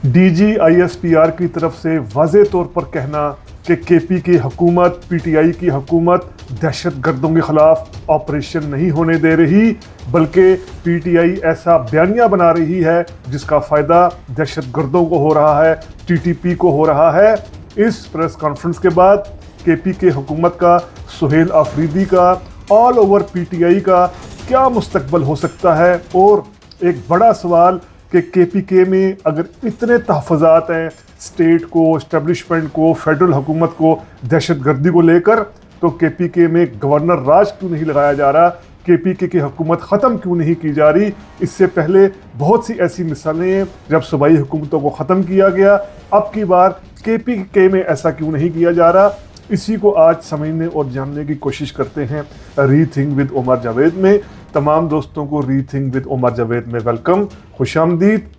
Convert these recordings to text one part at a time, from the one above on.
DGISPR की तरफ से वाज़े तौर पर कहना कि KP की हुकूमत, PTI की हुकूमत दहशत गर्दों के ख़िलाफ़ ऑपरेशन नहीं होने दे रही, बल्कि PTI ऐसा बयानिया बना रही है जिसका फ़ायदा दहशत गर्दों को हो रहा है, TTP को हो रहा है। इस प्रेस कॉन्फ्रेंस के बाद KP के हुकूमत का, सुहेल आफरीदी का, ऑल ओवर PTI का क्या मुस्तकबल हो सकता है? और एक बड़ा सवाल कि KPK में अगर इतने तहफ़्फ़ुज़ात हैं स्टेट को, इस्टेब्लिशमेंट को, फेडरल हुकूमत को दहशत गर्दी को लेकर, तो KPK में गवर्नर राज क्यों नहीं लगाया जा रहा? KPK की हुकूमत ख़त्म क्यों नहीं की जा रही? इससे पहले बहुत सी ऐसी मिसालें हैं जब सूबाई हुकूमतों को ख़त्म किया गया, अब की बार KPK में ऐसा क्यों नहीं किया जा रहा? इसी को आज समझने और जानने की कोशिश करते हैं रीथिंक विद उमर जावेद में। तमाम दोस्तों को रीथिंक विद उमर जावेद में वेलकम, खुशामदीद।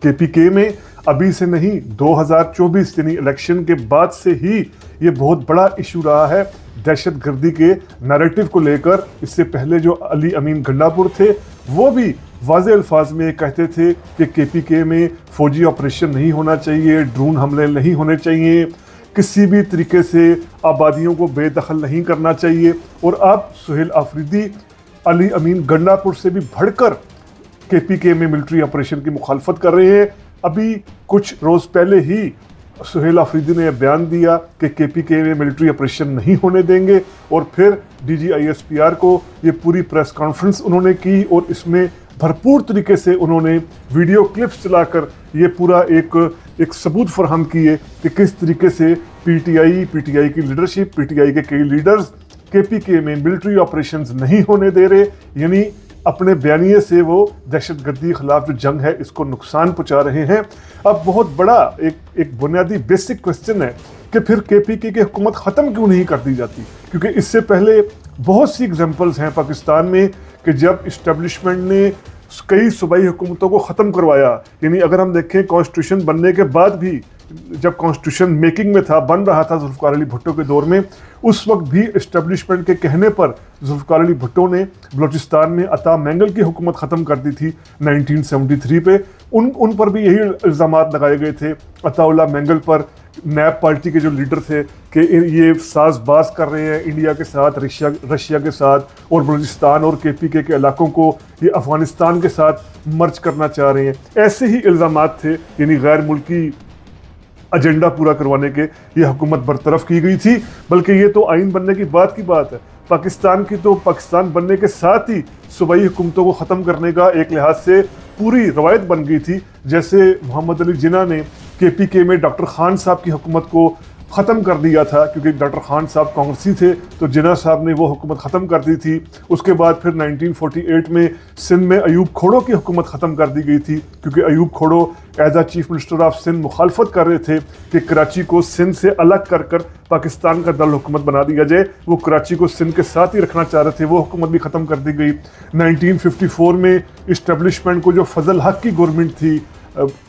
KPK में अभी से नहीं, 2024 यानी इलेक्शन के बाद से ही ये बहुत बड़ा इशू रहा है दहशत गर्दी के नैरेटिव को लेकर। इससे पहले जो अली अमीन गंडापुर थे वो भी वाज़े अल्फाज में कहते थे कि KPK में फ़ौजी ऑपरेशन नहीं होना चाहिए, ड्रोन हमले नहीं होने चाहिए, किसी भी तरीके से आबादियों को बेदखल नहीं करना चाहिए। और अब सुहेल आफरीदी अली अमीन गंडापुर से भी बढ़कर KPK में मिलिट्री ऑपरेशन की मुखालफत कर रहे हैं। अभी कुछ रोज़ पहले ही सुहेल आफरीदी ने यह बयान दिया कि KPK में मिलिट्री ऑपरेशन नहीं होने देंगे, और फिर DGISPR को ये पूरी प्रेस कॉन्फ्रेंस उन्होंने की और इसमें भरपूर तरीके से उन्होंने वीडियो क्लिप्स चलाकर ये पूरा एक सबूत फराहम किए कि किस तरीके से PTI की लीडरशिप, PTI के कई लीडर्स KPK में मिलिट्री ऑपरेशंस नहीं होने दे रहे, यानी अपने बयानिए से वो दहशत गर्दी के खिलाफ जो जंग है इसको नुकसान पहुंचा रहे हैं। अब बहुत बड़ा एक बुनियादी बेसिक क्वेश्चन है कि फिर KPK की हुकूमत ख़त्म क्यों नहीं कर दी जाती? क्योंकि इससे पहले बहुत सी एग्जांपल्स हैं पाकिस्तान में कि जब इस्टेब्लिशमेंट ने कई सूबाई हुकूमतों को ख़त्म करवाया, यानी अगर हम देखें कॉन्स्टिट्यूशन बनने के बाद भी, जब कॉन्स्टिट्यूशन मेकिंग में था, बन रहा था जुल्फ़िकार अली भुट्टो के दौर में, उस वक्त भी इस्टेब्लिशमेंट के कहने पर जुल्फ़िकार अली भुट्टो ने बलूचिस्तान में अता मैंगल की हुकूमत ख़त्म कर दी थी 1973 पे। उन पर भी यही इल्ज़ामात लगाए गए थे अताउल्लाह मैंगल पर, नैब पार्टी के जो लीडर थे, कि ये साज़बाज़ कर रहे हैं इंडिया के साथ, रशिया के साथ, और बलूचिस्तान और KPK के इलाकों को ये अफ़गानिस्तान के साथ मर्ज करना चाह रहे हैं। ऐसे ही इल्ज़ामात थे, यानी गैर मुल्की एजेंडा पूरा करवाने के ये हुकूमत बरतरफ की गई थी। बल्कि ये तो आइन बनने की बात है, पाकिस्तान की तो पाकिस्तान बनने के साथ ही सूबाई हुकूमतों को ख़त्म करने का एक लिहाज से पूरी रवायत बन गई थी। जैसे मोहम्मद अली जिन्ना ने KPK में डॉक्टर खान साहब की हुकूमत को ख़त्म कर दिया था, क्योंकि डॉक्टर खान साहब कांग्रेसी थे, तो जिन्ना साहब ने वो हुकूमत ख़त्म कर दी थी। उसके बाद फिर 1948 में सिंध में अयूब खोड़ो की हुकूमत ख़त्म कर दी गई थी, क्योंकि Ayub Khuhro as a chief minister of Sindh मुखालफत कर रहे थे कि कराची को सिंध से अलग कर पाकिस्तान का दारुल हुकूमत बना दिया जाए। वो कराची को सिंध के साथ ही रखना चाह रहे थे, वो हुकूमत भी ख़त्म कर दी गई। 1954 में इस्टेब्लिशमेंट को जो फजल हक की गवर्नमेंट थी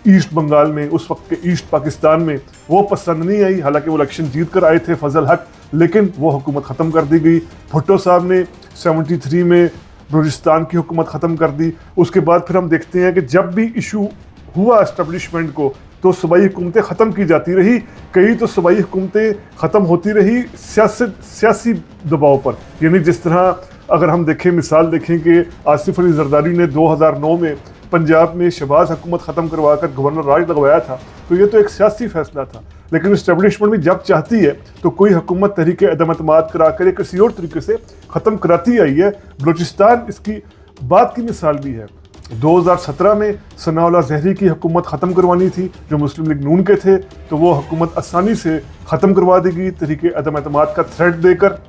ईस्ट बंगाल में, उस वक्त के ईस्ट पाकिस्तान में, वो पसंद नहीं आई। हालांकि वो इलेक्शन जीत कर आए थे फजल हक, लेकिन वो हुकूमत ख़त्म कर दी गई। भुट्टो साहब ने 73 में बलूचिस्तान की हुकूमत ख़त्म कर दी। उसके बाद फिर हम देखते हैं कि जब भी इशू हुआ इस्टेब्लिशमेंट को, तो सूबाई हुकूमतें ख़त्म की जाती रही। कई तो सूबाई हुकूमतें ख़त्म होती रही सियासी दबाव पर, यानी जिस तरह अगर हम देखें, मिसाल देखें कि आसिफ अली जरदारी ने 2009 में पंजाब में शहबाज हुकूमत ख़त्म करवा कर गवर्नर राज लगवाया था, तो ये तो एक सियासी फैसला था। लेकिन इस्टेब्लिशमेंट भी जब चाहती है तो कोई हुकूमत तहरीक अदम एतमाद करा कर या किसी और तरीके से ख़त्म कराती आई है। बलूचिस्तान इसकी बात की मिसाल भी है। 2017 में सनाउल्लाह ज़हरी की हुकूमत ख़त्म करवानी थी, जो मुस्लिम लीग नून के थे, तो वो हुकूमत आसानी से ख़त्म करवा दी गई तहरीक अदम एतमाद का थ्रेट देकर।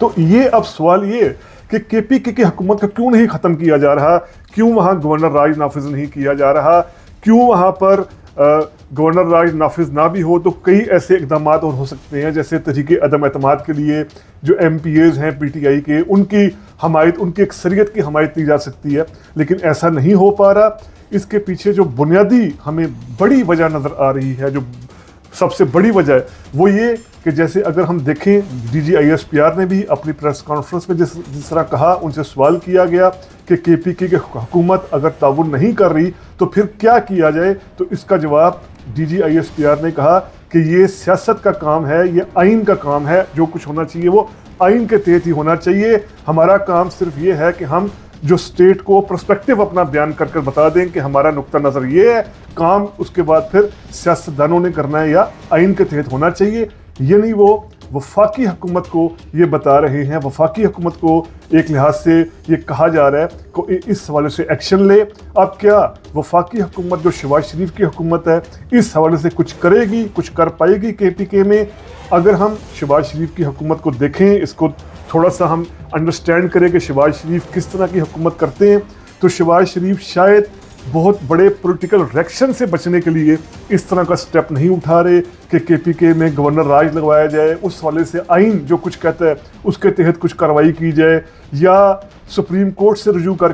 तो ये अब सवाल ये कि KPK की हुकूमत को क्यों नहीं ख़त्म किया जा रहा, क्यों वहाँ गवर्नर राज नाफिज नहीं किया जा रहा, क्यों वहाँ पर गवर्नर राज नाफिज ना भी हो तो कई ऐसे इकदाम और हो सकते हैं, जैसे तहरीक अदम एतमाद के लिए जो MPAs हैं PTI के, उनकी हमायत, उनकी अक्सरियत की हमायत की जा सकती है। लेकिन ऐसा नहीं हो पा रहा। इसके पीछे जो बुनियादी हमें बड़ी वजह नज़र आ रही है, जो सबसे बड़ी वजह है, वो ये کہ جیسے اگر ہم دیکھیں DGISPR نے بھی اپنی پریس کانفرنس میں جس طرح کہا، ان سے سوال کیا گیا کہ KPK کی حکومت اگر تعاون نہیں کر رہی تو پھر کیا کیا جائے، تو اس کا جواب DGISPR نے کہا کہ یہ سیاست کا کام ہے، یہ آئین کا کام ہے، جو کچھ ہونا چاہیے وہ آئین کے تحت ہی ہونا چاہیے، ہمارا کام صرف یہ ہے کہ ہم جو اسٹیٹ کو پرسپیکٹیو اپنا بیان کر بتا دیں کہ ہمارا نقطہ نظر یہ ہے، کام اس کے بعد پھر سیاستدانوں نے کرنا ہے یا آئین کے تحت ہونا چاہیے۔ یعنی وہ وفاقی حکومت کو یہ بتا رہے ہیں، وفاقی حکومت کو ایک لحاظ سے یہ کہا جا رہا ہے کہ اس حوالے سے ایکشن لے۔ اب کیا وفاقی حکومت جو شہباز شریف کی حکومت ہے اس حوالے سے کچھ کرے گی، کچھ کر پائے گی KPK میں؟ اگر ہم شہباز شریف کی حکومت کو دیکھیں، اس کو تھوڑا سا ہم انڈرسٹینڈ کریں کہ شہباز شریف کس طرح کی حکومت کرتے ہیں، تو شہباز شریف شاید بہت بڑے پولیٹیکل ریکشن سے بچنے کے لیے اس طرح کا سٹیپ نہیں اٹھا رہے کہ KPK میں گورنر راج لگوایا جائے، اس حوالے سے آئین جو کچھ کہتا ہے اس کے تحت کچھ کارروائی کی جائے، یا سپریم کورٹ سے رجوع کر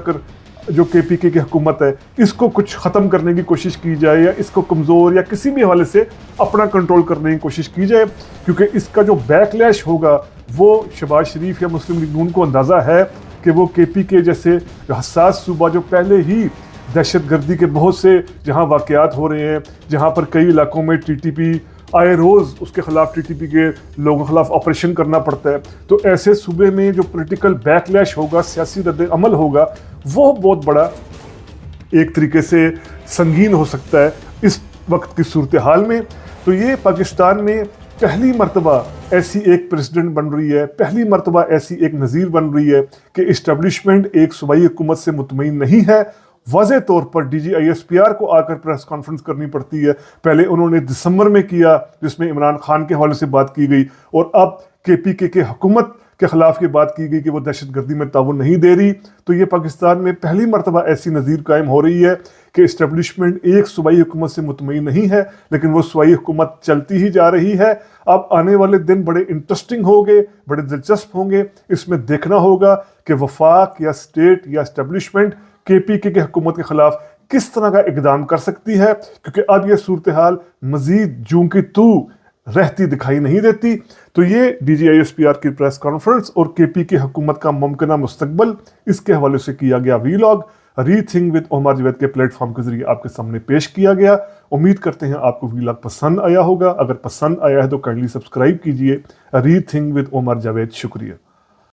جو KPK کی حکومت ہے اس کو کچھ ختم کرنے کی کوشش کی جائے، یا اس کو کمزور یا کسی بھی حوالے سے اپنا کنٹرول کرنے کی کوشش کی جائے، کیونکہ اس کا جو بیک لیش ہوگا وہ شہباز شریف یا مسلم لیگ نون کو اندازہ ہے کہ وہ KPK جیسے حساس صوبہ جو پہلے ہی دہشت گردی کے بہت سے جہاں واقعات ہو رہے ہیں، جہاں پر کئی علاقوں میں TTP آئے روز اس کے خلاف TTP کے لوگوں کے خلاف آپریشن کرنا پڑتا ہے، تو ایسے صوبے میں جو پولیٹیکل بیک لیش ہوگا، سیاسی رد عمل ہوگا، وہ بہت بڑا ایک طریقے سے سنگین ہو سکتا ہے اس وقت کی صورتحال میں۔ تو یہ پاکستان میں پہلی مرتبہ ایسی ایک پریزیڈنٹ بن رہی ہے، پہلی مرتبہ ایسی ایک نظیر بن رہی ہے کہ اسٹیبلشمنٹ ایک صوبائی حکومت سے مطمئن نہیں ہے۔ واضح طور پر DGISPR کو آ کر پریس کانفرنس کرنی پڑتی ہے، پہلے انہوں نے دسمبر میں کیا جس میں عمران خان کے حوالے سے بات کی گئی، اور اب KPK کے حکومت کے خلاف یہ بات کی گئی کہ وہ دہشت گردی میں تعاون نہیں دے رہی۔ تو یہ پاکستان میں پہلی مرتبہ ایسی نظیر قائم ہو رہی ہے کہ اسٹیبلشمنٹ ایک صوبائی حکومت سے مطمئن نہیں ہے، لیکن وہ صوبائی حکومت چلتی ہی جا رہی ہے۔ اب آنے والے دن بڑے انٹرسٹنگ ہوں گے، بڑے دلچسپ ہوں گے، اس میں دیکھنا ہوگا کہ وفاق یا اسٹیٹ یا اسٹیبلشمنٹ KPK کے حکومت کے خلاف کس طرح کا اقدام کر سکتی ہے، کیونکہ اب یہ صورتحال مزید جوں کی تو رہتی دکھائی نہیں دیتی۔ تو یہ DGISPR کی پریس کانفرنس اور KPK حکومت کا ممکنہ مستقبل، اس کے حوالے سے کیا گیا ویلاگ ری تھنک ود عمر جاوید کے پلیٹ فارم کے ذریعے آپ کے سامنے پیش کیا گیا۔ امید کرتے ہیں آپ کو ویلاگ پسند آیا ہوگا، اگر پسند آیا ہے تو کائنڈلی سبسکرائب کیجئے۔ ری تھنک ود عمر جاوید، شکریہ۔